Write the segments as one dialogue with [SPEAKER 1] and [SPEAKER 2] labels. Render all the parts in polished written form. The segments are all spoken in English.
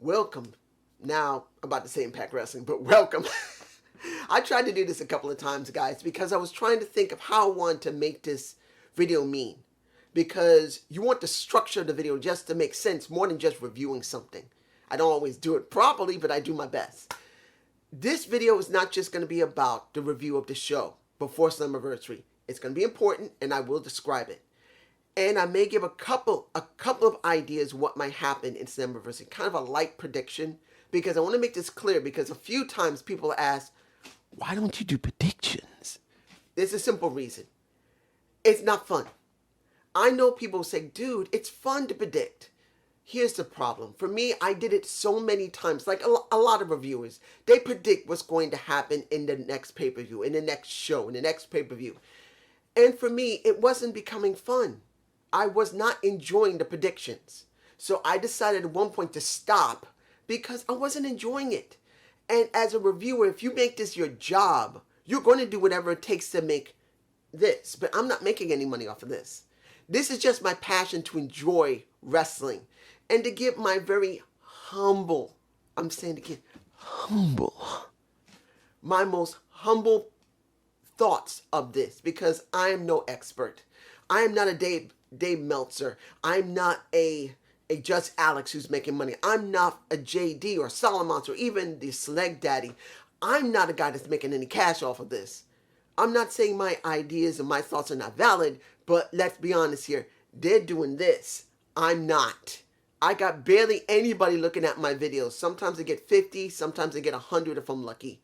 [SPEAKER 1] welcome. Now, I'm about to say Impact Wrestling, but welcome. I tried to do this a couple of times, guys, because I was trying to think of how I want to make this video mean. Because you want the structure of the video just to make sense more than just reviewing something. I don't always do it properly, but I do my best. This video is not just going to be about the review of the show before Slammiversary. It's going to be important, and I will describe it. And I may give a couple of ideas what might happen in Slammiversary, kind of a light prediction, because I want to make this clear, because a few times people ask, why don't you do predictions? There's a simple reason. It's not fun. I know people say, dude, it's fun to predict. Here's the problem. For me, I did it so many times, like a lot of reviewers. They predict what's going to happen in the next pay-per-view, in the next show, in the next pay-per-view. And for me, it wasn't becoming fun. I was not enjoying the predictions. So I decided at one point to stop because I wasn't enjoying it. And as a reviewer, if you make this your job, you're going to do whatever it takes to make this. But I'm not making any money off of this. This is just my passion to enjoy wrestling and to give my very humble, I'm saying again, humble, my most humble thoughts of this, because I am no expert. I am not a Dave Meltzer. I'm not a Just Alex who's making money. I'm not a JD or Solomon or even the Select Daddy. I'm not a guy that's making any cash off of this. I'm not saying my ideas and my thoughts are not valid, but let's be honest here. They're doing this. I'm not. I got barely anybody looking at my videos. Sometimes I get 50, sometimes I get 100 if I'm lucky.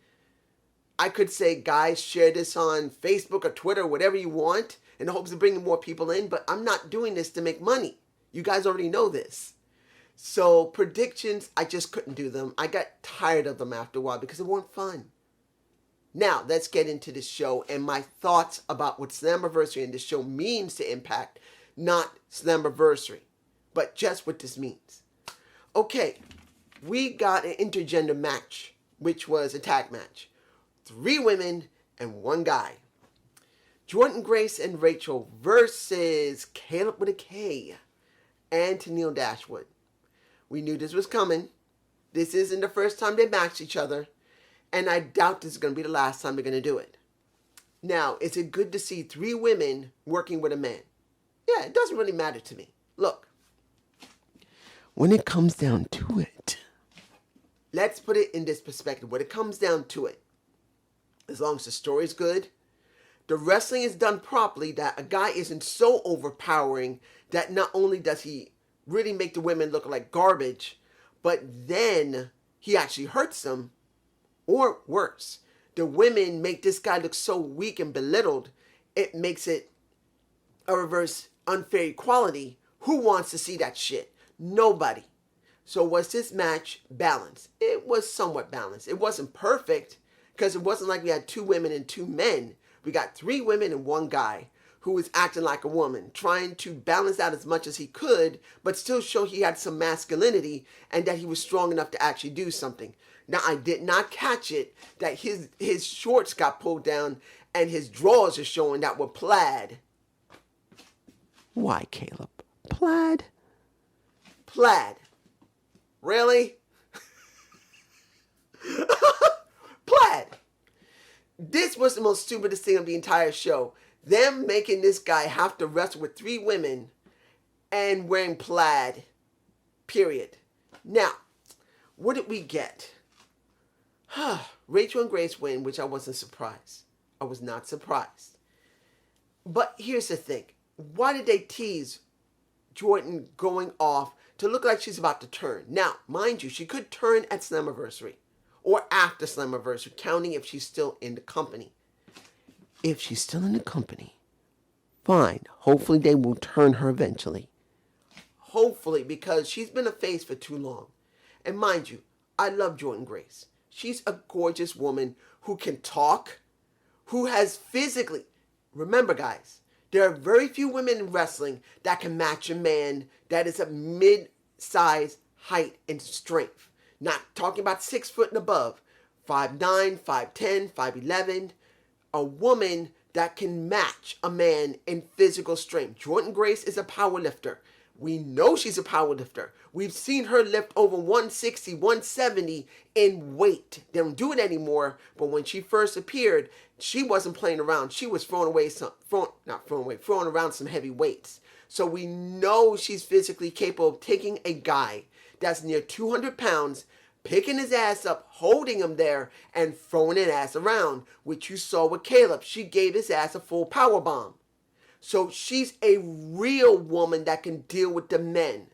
[SPEAKER 1] I could say, guys, share this on Facebook or Twitter, whatever you want, in the hopes of bringing more people in, but I'm not doing this to make money. You guys already know this. So predictions, I just couldn't do them. I got tired of them after a while because they weren't fun. Now, let's get into the show and my thoughts about what Slammiversary and the show means to Impact, not Slammiversary, but just what this means. Okay, we got an intergender match, which was a tag match. 3 women and 1 guy. Jordan Grace and Rachel versus Caleb with a K and Tennille Dashwood. We knew this was coming. This isn't the first time they matched each other. And I doubt this is going to be the last time they're going to do it. Now, is it good to see 3 women working with a man? Yeah, it doesn't really matter to me. Look, when it comes down to it, let's put it in this perspective. When it comes down to it, as long as the story's good, the wrestling is done properly, that a guy isn't so overpowering that not only does he really make the women look like garbage, but then he actually hurts them. Or worse, the women make this guy look so weak and belittled, it makes it a reverse unfair equality. Who wants to see that shit? Nobody. So was this match balanced? It was somewhat balanced. It wasn't perfect, because it wasn't like we had 2 women and 2 men. We got 3 women and 1 guy who was acting like a woman, trying to balance out as much as he could, but still show he had some masculinity and that he was strong enough to actually do something. Now, I did not catch it that his shorts got pulled down and his drawers are showing that were plaid. Why, Caleb? Plaid? Plaid. Really? Plaid. This was the most stupidest thing of the entire show. Them making this guy have to wrestle with 3 women and wearing plaid. Period. Now, what did we get? Rachel and Grace win, which I wasn't surprised. I was not surprised. But here's the thing. Why did they tease Jordan going off to look like she's about to turn? Now, mind you, she could turn at Slammiversary or after Slammiversary, counting if she's still in the company. If she's still in the company, fine. Hopefully they will turn her eventually. Hopefully, because she's been a face for too long. And mind you, I love Jordan Grace. She's a gorgeous woman who can talk, who has physically... Remember, guys, there are very few women in wrestling that can match a man that is a mid-size height and strength. Not talking about 6 foot and above. 5'9", 5'10", 5'11". A woman that can match a man in physical strength. Jordan Grace is a power lifter. We know she's a power lifter. We've seen her lift over 160, 170 in weight. They don't do it anymore, but when she first appeared, she wasn't playing around. She was throwing around some heavy weights. So we know she's physically capable of taking a guy that's near 200 pounds, picking his ass up, holding him there, and throwing his ass around, which you saw with Caleb. She gave his ass a full power bomb. So she's a real woman that can deal with the men.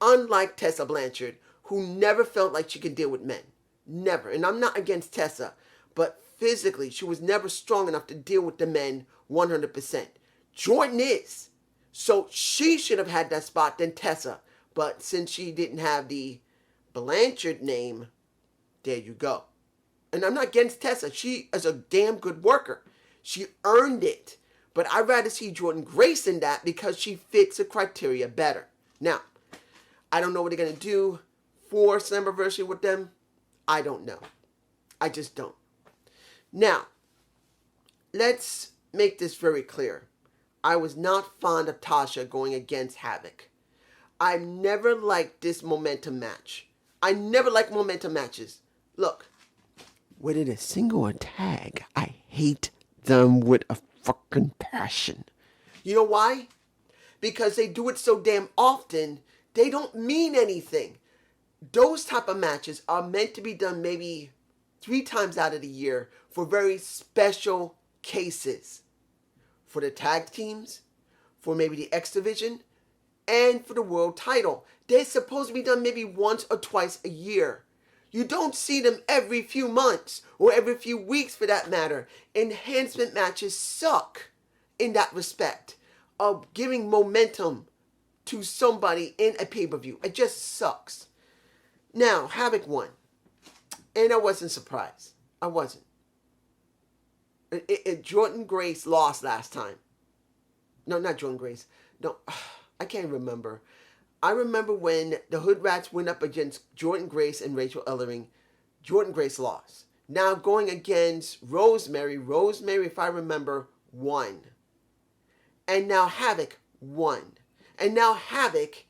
[SPEAKER 1] Unlike Tessa Blanchard, who never felt like she could deal with men. Never. And I'm not against Tessa, but physically, she was never strong enough to deal with the men 100%. Jordan is. So she should have had that spot than Tessa. But since she didn't have the Blanchard name, there you go. And I'm not against Tessa. She is a damn good worker. She earned it. But I'd rather see Jordan Grace in that because she fits the criteria better. Now, I don't know what they're going to do for Slammiversary with them. I don't know. I just don't. Now, let's make this very clear. I was not fond of Tasha going against Havoc. I never liked this momentum match. I never like momentum matches. Look, whether it's single or tag, I hate them with a fucking passion. You know why? Because they do it so damn often, they don't mean anything. Those type of matches are meant to be done maybe 3 times out of the year for very special cases. For the tag teams, for maybe the X Division, and for the world title. They're supposed to be done maybe once or twice a year. You don't see them every few months or every few weeks for that matter. Enhancement matches suck in that respect of giving momentum to somebody in a pay-per-view. It just sucks. Now, Havoc won. And I wasn't surprised. I wasn't. Jordan Grace lost last time. No, not Jordan Grace. No, I can't remember. I remember when the Hood Rats went up against Jordan Grace and Rachel Ellering, Jordan Grace lost. Now going against Rosemary, if I remember, won. And now Havoc won. And now Havoc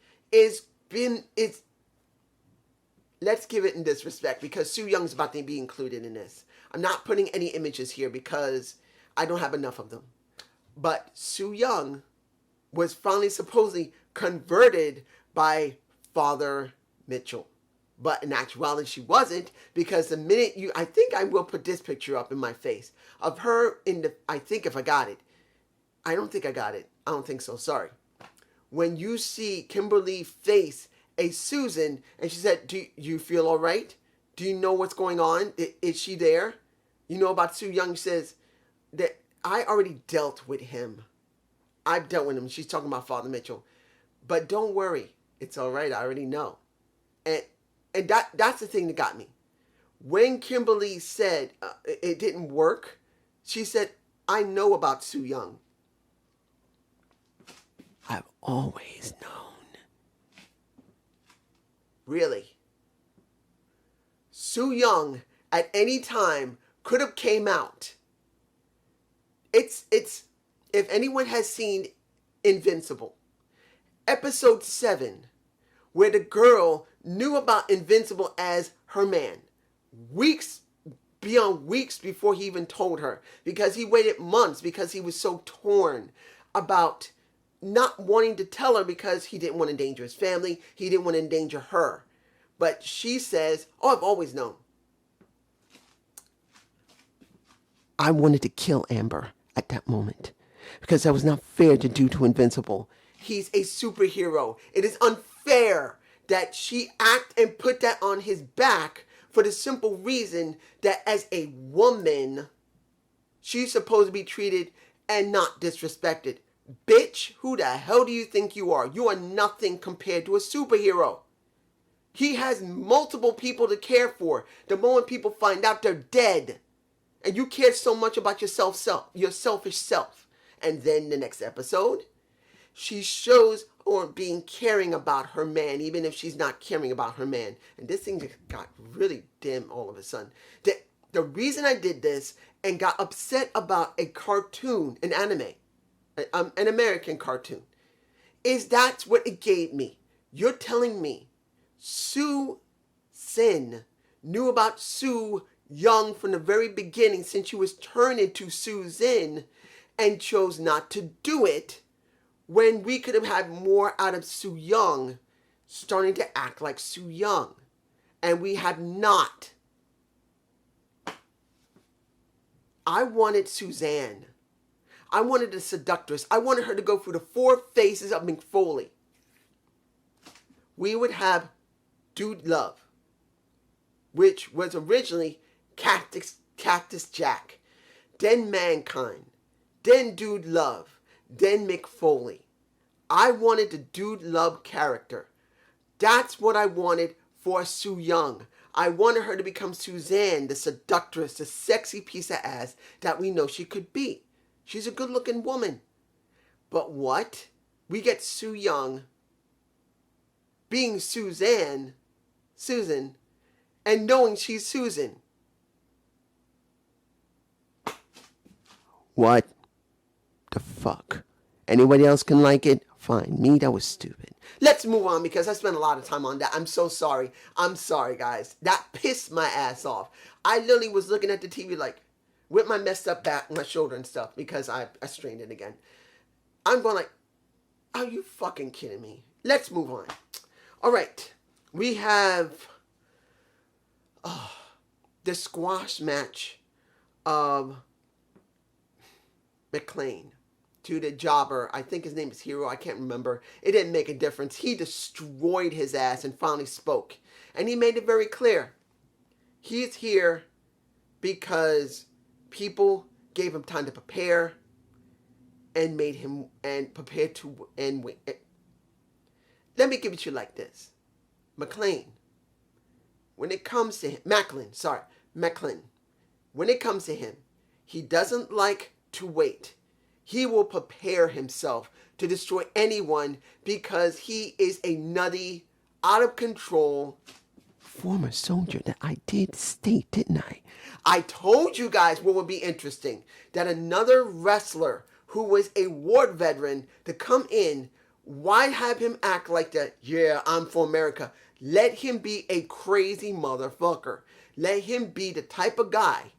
[SPEAKER 1] let's give it in this respect because Su Young's about to be included in this. I'm not putting any images here because I don't have enough of them. But Su Young was finally supposedly converted by Father Mitchell. But in actuality, she wasn't, because the minute I think I will put this picture up in my face of her I think if I got it. I don't think I got it. I don't think so. Sorry. When you see Kimberly face a Susan and she said, do you feel all right? Do you know what's going on? Is she there? You know about Su Young says that I already dealt with him. I've dealt with him. She's talking about Father Mitchell. But don't worry. It's all right. I already know. And that's the thing that got me. When Kimberly said it didn't work, she said, I know about Su Young. I've always known. Really? Su Young at any time could have came out. It's if anyone has seen Invincible, episode 7, where the girl knew about Invincible as her man, weeks before he even told her, because he waited months because he was so torn about not wanting to tell her because he didn't want to endanger his family, he didn't want to endanger her. But she says, oh, I've always known. I wanted to kill Amber at that moment because that was not fair to do to Invincible. He's a superhero. It is unfair that she act and put that on his back for the simple reason that as a woman, she's supposed to be treated and not disrespected. Bitch, who the hell do you think you are? You are nothing compared to a superhero. He has multiple people to care for. The moment people find out, they're dead. And you care so much about your selfish self. And then the next episode, she shows being caring about her man, even if she's not caring about her man. And this thing just got really dim all of a sudden. The reason I did this and got upset about a cartoon, an anime, an American cartoon, is that's what it gave me. You're telling me Sue Sin knew about Sue Young from the very beginning since she was turned into Susan and chose not to do it when we could have had more out of Sue Young starting to act like Sue Young. And we have not. I wanted Suzanne. I wanted the seductress. I wanted her to go through the 4 phases of McFoley. We would have Dude Love, which was originally Cactus Jack, then Mankind, then Dude Love, then McFoley. I wanted the Dude Love character. That's what I wanted for Sue Young. I wanted her to become Suzanne, the seductress, the sexy piece of ass that we know she could be. She's a good-looking woman. But what? We get Sue Young being Susan, and knowing she's Susan. What the fuck? Anybody else can like it? Fine. Me, that was stupid. Let's move on because I spent a lot of time on that. I'm so sorry. I'm sorry, guys. That pissed my ass off. I literally was looking at the TV like, with my messed up back, my shoulder and stuff because I strained it again. I'm going like, are you fucking kidding me? Let's move on. All right. We have the squash match of McLean to the jobber. I think his name is Hero. I can't remember. It didn't make a difference. He destroyed his ass and finally spoke. And he made it very clear. He's here because people gave him time to prepare and made him and prepared to and win. Let me give it to you like this. McLean, when it comes to him, Macklin, when it comes to him, he doesn't like to wait. He will prepare himself to destroy anyone because he is a nutty, out of control former soldier that I did state, didn't I? I told you guys what would be interesting, that another wrestler who was a war veteran to come in. Why have him act like that? Yeah, I'm for America. Let him be a crazy motherfucker. Let him be the type of guy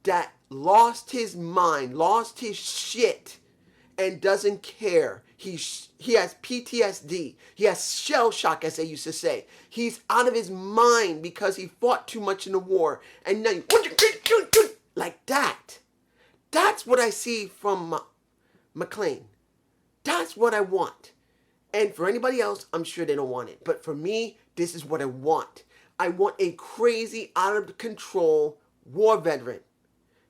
[SPEAKER 1] that lost his mind, lost his shit, and doesn't care. He has PTSD. He has shell shock, as they used to say. He's out of his mind because he fought too much in the war. And now, like that. That's what I see from McLean. That's what I want. And for anybody else, I'm sure they don't want it. But for me, this is what I want. I want a crazy, out of control war veteran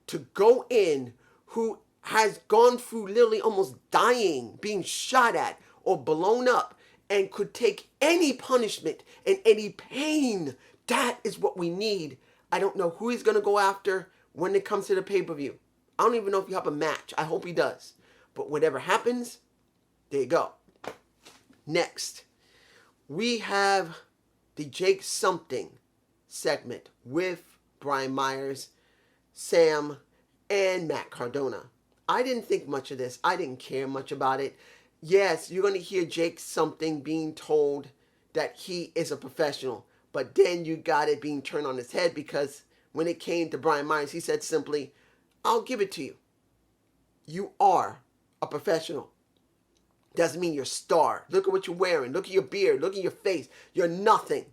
[SPEAKER 1] to go in who has gone through literally almost dying, being shot at or blown up, and could take any punishment and any pain. That is what we need. I don't know who he's going to go after when it comes to the pay-per-view. I don't even know if you have a match. I hope he does. But whatever happens, there you go. Next, we have the Jake Something segment with Brian Myers, Sam, and Matt Cardona. I didn't think much of this. I didn't care much about it. Yes, you're going to hear Jake Something being told that he is a professional. But then you got it being turned on his head because when it came to Brian Myers, he said simply, I'll give it to you. You are a professional. Doesn't mean you're a star. Look at what you're wearing. Look at your beard. Look at your face. You're nothing.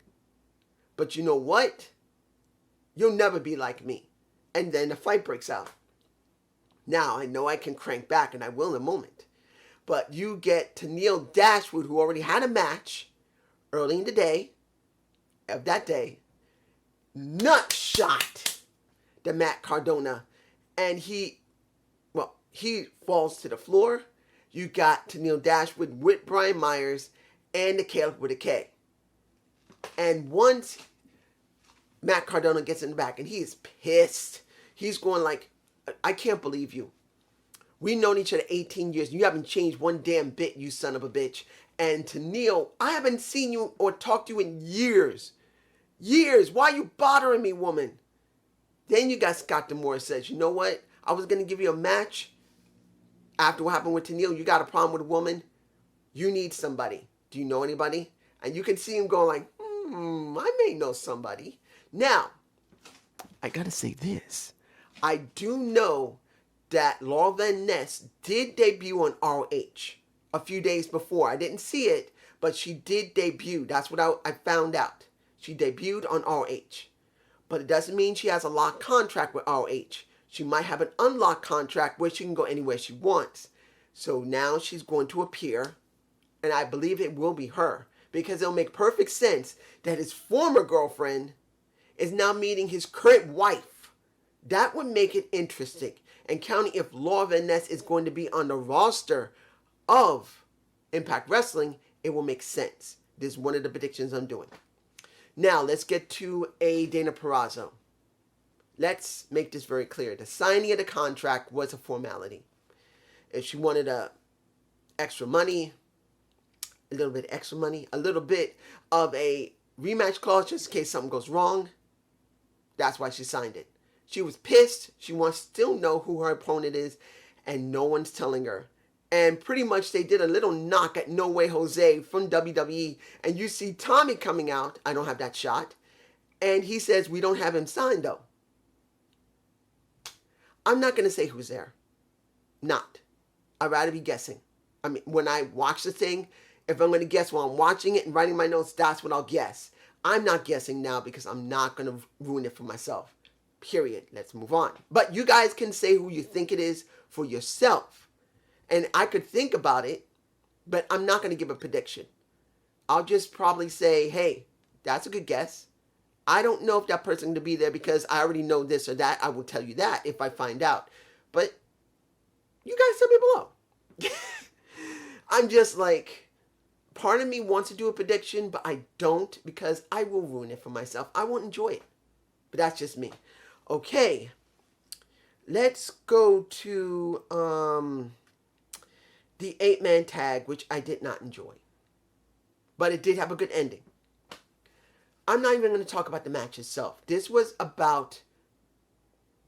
[SPEAKER 1] But you know what? You'll never be like me. And then the fight breaks out. Now, I know I can crank back, and I will in a moment. But you get to Neil Dashwood, who already had a match early in the day, of that day, nut shot the Matt Cardona. And he falls to the floor. You got to Neil Dashwood with Brian Myers and the Caliph with a K. And once Matt Cardona gets in the back, and he is pissed. He's going like, I can't believe you. We've known each other 18 years. You haven't changed one damn bit, you son of a bitch. And to Neil, I haven't seen you or talked to you in years. Years. Why are you bothering me, woman? Then you got Scott D'Amore says, you know what? I was going to give you a match. After what happened with Tennille, you got a problem with a woman? You need somebody. Do you know anybody? And you can see him going like, I may know somebody. Now, I gotta say this. I do know that Laura Van Ness did debut on ROH a few days before. I didn't see it, but she did debut. That's what I found out. She debuted on ROH. But it doesn't mean she has a locked contract with ROH. She might have an unlocked contract where she can go anywhere she wants. So now she's going to appear, and I believe it will be her, because it'll make perfect sense that his former girlfriend is now meeting his current wife. That would make it interesting. And counting if Laura Van Ness is going to be on the roster of Impact Wrestling, it will make sense. This is one of the predictions I'm doing. Now, let's get to a Dana Purrazzo. Let's make this very clear. The signing of the contract was a formality. If she wanted extra money, a little bit extra money, a little bit of a rematch clause just in case something goes wrong, that's why she signed it. She was pissed. She wants to still know who her opponent is, and no one's telling her. And pretty much they did a little knock at No Way Jose from WWE. And you see Tommy coming out. I don't have that shot. And he says, we don't have him signed, though. I'm not going to say who's there. Not. I'd rather be guessing. I mean, when I watch the thing, if I'm going to guess while I'm watching it and writing my notes, that's what I'll guess. I'm not guessing now because I'm not going to ruin it for myself. Period. Let's move on. But you guys can say who you think it is for yourself. And I could think about it, but I'm not going to give a prediction. I'll just probably say, hey, that's a good guess. I don't know if that person's going to be there because I already know this or that. I will tell you that if I find out. But you guys tell me below. I'm just like, part of me wants to do a prediction, but I don't because I will ruin it for myself. I won't enjoy it. But that's just me. Okay. Let's go to the 8-man tag, which I did not enjoy. But it did have a good ending. I'm not even going to talk about the match itself. This was about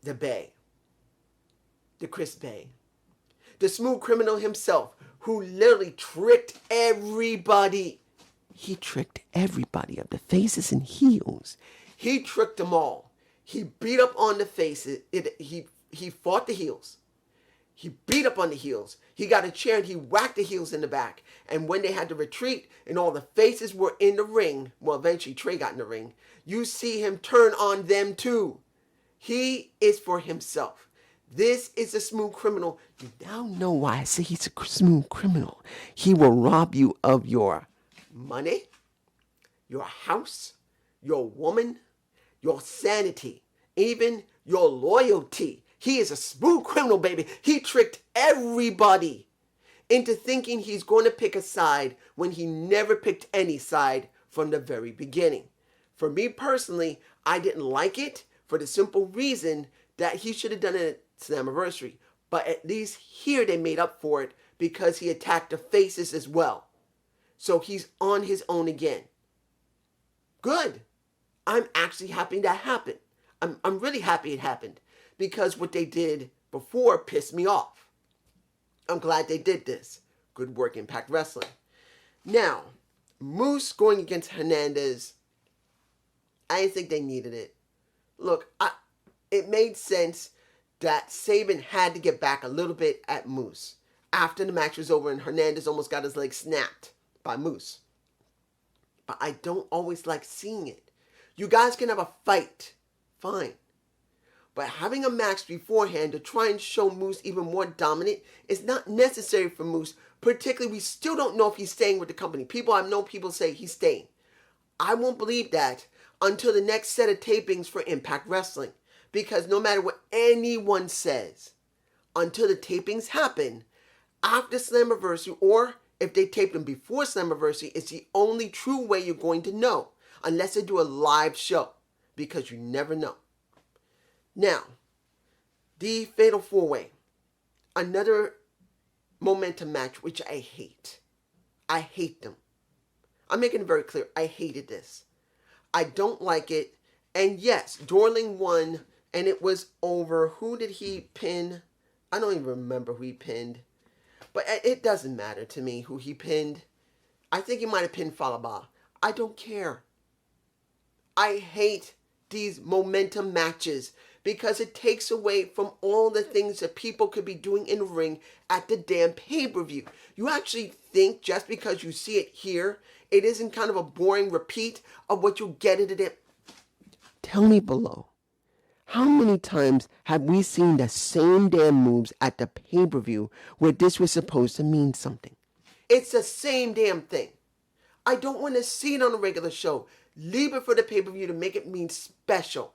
[SPEAKER 1] the Bay. The Chris Bay. The smooth criminal himself, who literally tricked everybody. He tricked everybody of the faces and heels. He tricked them all. He beat up on the faces. He fought the heels. He beat up on the heels. He got a chair and he whacked the heels in the back. And when they had to retreat and all the faces were in the ring, well, eventually Trey got in the ring, you see him turn on them too. He is for himself. This is a smooth criminal. You now know why I say he's a smooth criminal. He will rob you of your money, your house, your woman, your sanity, even your loyalty. He is a smooth criminal, baby. He tricked everybody into thinking he's going to pick a side when he never picked any side from the very beginning. For me personally, I didn't like it for the simple reason that he should have done it at Slammiversary. But at least here they made up for it because he attacked the faces as well. So he's on his own again. Good. I'm actually happy that happened. I'm really happy it happened. Because what they did before pissed me off. I'm glad they did this. Good work, Impact Wrestling. Now, Moose going against Hernandez, I didn't think they needed it. Look, it made sense that Sabin had to get back a little bit at Moose after the match was over and Hernandez almost got his leg snapped by Moose. But I don't always like seeing it. You guys can have a fight. Fine. But having a match beforehand to try and show Moose even more dominant is not necessary for Moose. Particularly, we still don't know if he's staying with the company. I've known people say he's staying. I won't believe that until the next set of tapings for Impact Wrestling. Because no matter what anyone says, until the tapings happen, after Slammiversary, or if they taped them before Slammiversary, it's the only true way you're going to know. Unless they do a live show. Because you never know. Now, the Fatal 4-Way. Another momentum match, which I hate. I hate them. I'm making it very clear. I hated this. I don't like it. And yes, Dorling won, and it was over. Who did he pin? I don't even remember who he pinned. But it doesn't matter to me who he pinned. I think he might have pinned Falaba. I don't care. I hate these momentum matches because it takes away from all the things that people could be doing in the ring at the damn pay-per-view. You actually think just because you see it here, it isn't kind of a boring repeat of what you'll get at it. Tell me below, how many times have we seen the same damn moves at the pay-per-view where this was supposed to mean something? It's the same damn thing. I don't want to see it on a regular show. Leave it for the pay-per-view to make it mean special.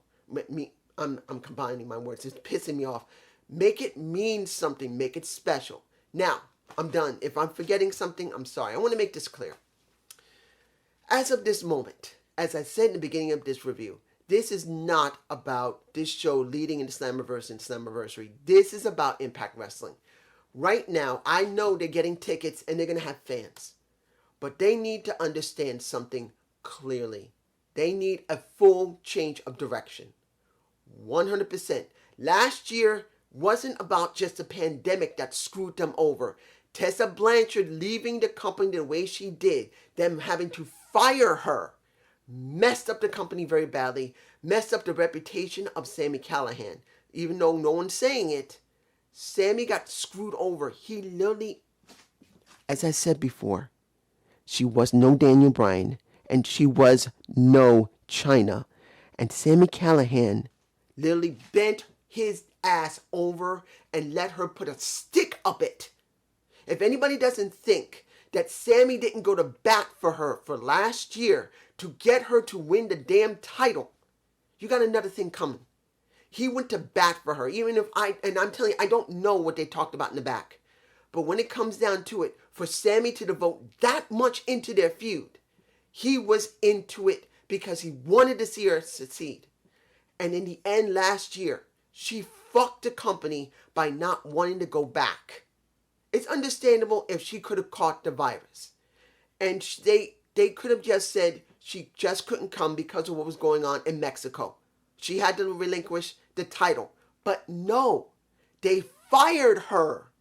[SPEAKER 1] I'm combining my words. It's pissing me off. Make it mean something. Make it special. Now, I'm done. If I'm forgetting something, I'm sorry. I want to make this clear. As of this moment, as I said in the beginning of this review, this is not about this show leading into Slammiversary and Slammiversary. This is about Impact Wrestling. Right now, I know they're getting tickets and they're going to have fans. But they need to understand something clearly. They need a full change of direction. 100%. Last year wasn't about just a pandemic that screwed them over. Tessa Blanchard leaving the company the way she did, them having to fire her, messed up the company very badly, messed up the reputation of Sami Callihan. Even though no one's saying it, Sami got screwed over. He literally, as I said before, she was no Daniel Bryan, and she was no China. And Sami Callihan literally bent his ass over and let her put a stick up it. If anybody doesn't think that Sami didn't go to bat for her for last year to get her to win the damn title, you got another thing coming. He went to bat for her, even if I'm telling you, I don't know what they talked about in the back. But when it comes down to it, for Sami to devote that much into their feud, he was into it because he wanted to see her succeed. And in the end last year, she fucked the company by not wanting to go back. It's understandable if she could have caught the virus. And they could have just said she just couldn't come because of what was going on in Mexico. She had to relinquish the title. But no, they fired her.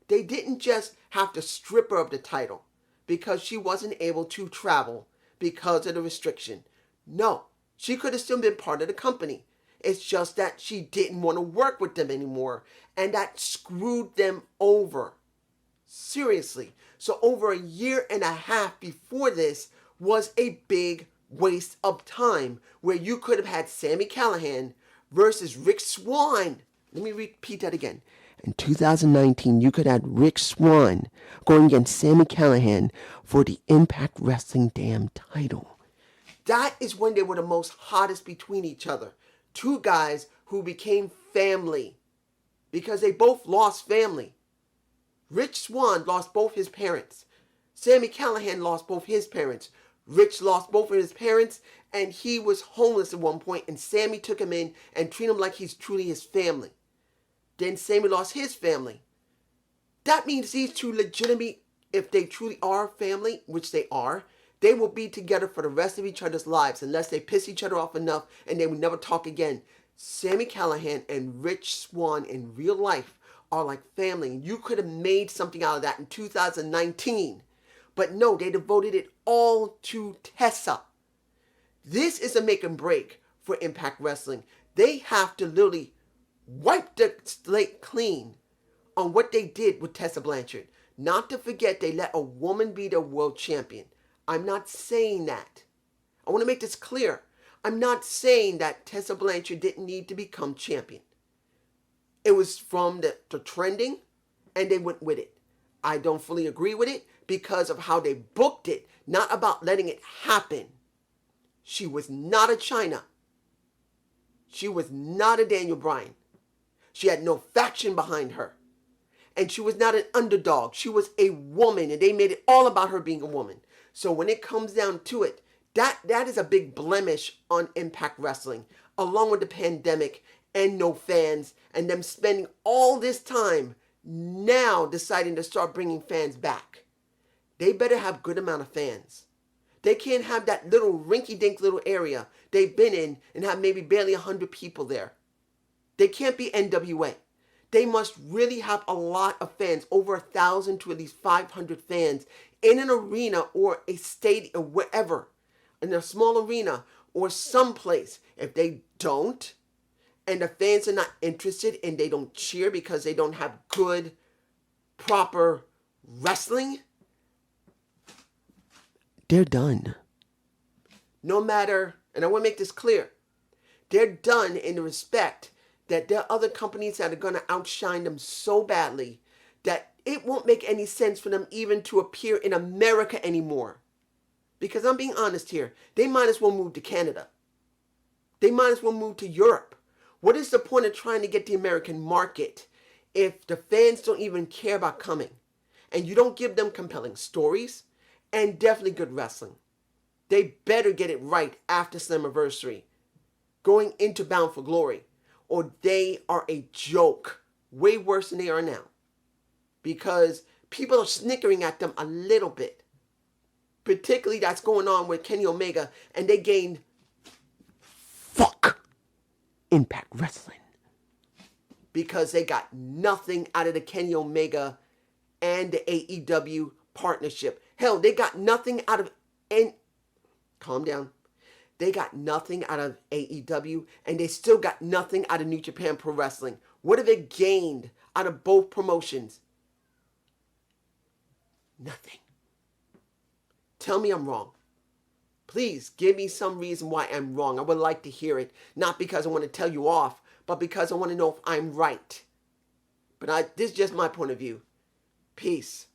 [SPEAKER 1] They didn't just have to strip her of the title because she wasn't able to travel because of the restriction. No, she could have still been part of the company. It's just that she didn't want to work with them anymore, and that screwed them over. Seriously. So over a year and a half before this was a big waste of time where you could have had Sami Callihan versus Rick Swann. Let me repeat that again. In 2019, you could have Rick Swann going against Sami Callihan for the Impact Wrestling damn title. That is when they were the most hottest between each other. Two guys who became family because they both lost family. Rich Swann lost both his parents. Sami Callihan lost both his parents. Rich lost both of his parents, and he was homeless at one point, and Sami took him in and treated him like he's truly his family. Then Sami lost his family. That means these two legitimately, if they truly are family, which they are, they will be together for the rest of each other's lives unless they piss each other off enough and they will never talk again. Sami Callihan and Rich Swann in real life are like family. You could have made something out of that in 2019. But no, they devoted it all to Tessa. This is a make and break for Impact Wrestling. They have to literally wipe the slate clean on what they did with Tessa Blanchard. Not to forget they let a woman be the world champion. I'm not saying that. I want to make this clear. I'm not saying that Tessa Blanchard didn't need to become champion. It was from the trending, and they went with it. I don't fully agree with it because of how they booked it, not about letting it happen. She was not a China. She was not a Daniel Bryan. She had no faction behind her. And she was not an underdog. She was a woman, and they made it all about her being a woman. So when it comes down to it, that is a big blemish on Impact Wrestling, along with the pandemic and no fans, and them spending all this time now deciding to start bringing fans back. They better have good amount of fans. They can't have that little rinky-dink little area they've been in and have maybe barely 100 people there. They can't be NWA. they must really have a lot of fans, over 1,000 to at least 500 fans in an arena or a stadium, wherever, in a small arena or someplace. If they don't, and the fans are not interested and they don't cheer because they don't have good, proper wrestling, they're done. No matter, and I want to make this clear, they're done in the respect that there are other companies that are going to outshine them so badly that it won't make any sense for them even to appear in America anymore. Because I'm being honest here, they might as well move to Canada. They might as well move to Europe. What is the point of trying to get the American market if the fans don't even care about coming? And you don't give them compelling stories and definitely good wrestling. They better get it right after Slammiversary, going into Bound for Glory, or they are a joke, way worse than they are now. Because people are snickering at them a little bit. Particularly that's going on with Kenny Omega, and they gained Impact Wrestling. Because they got nothing out of the Kenny Omega and the AEW partnership. Hell, they got nothing out of, and calm down. They got nothing out of AEW, and they still got nothing out of New Japan Pro Wrestling. What have they gained out of both promotions? Nothing. Tell me I'm wrong. Please give me some reason why I'm wrong. I would like to hear it. Not because I want to tell you off, but because I want to know if I'm right. But this is just my point of view. Peace.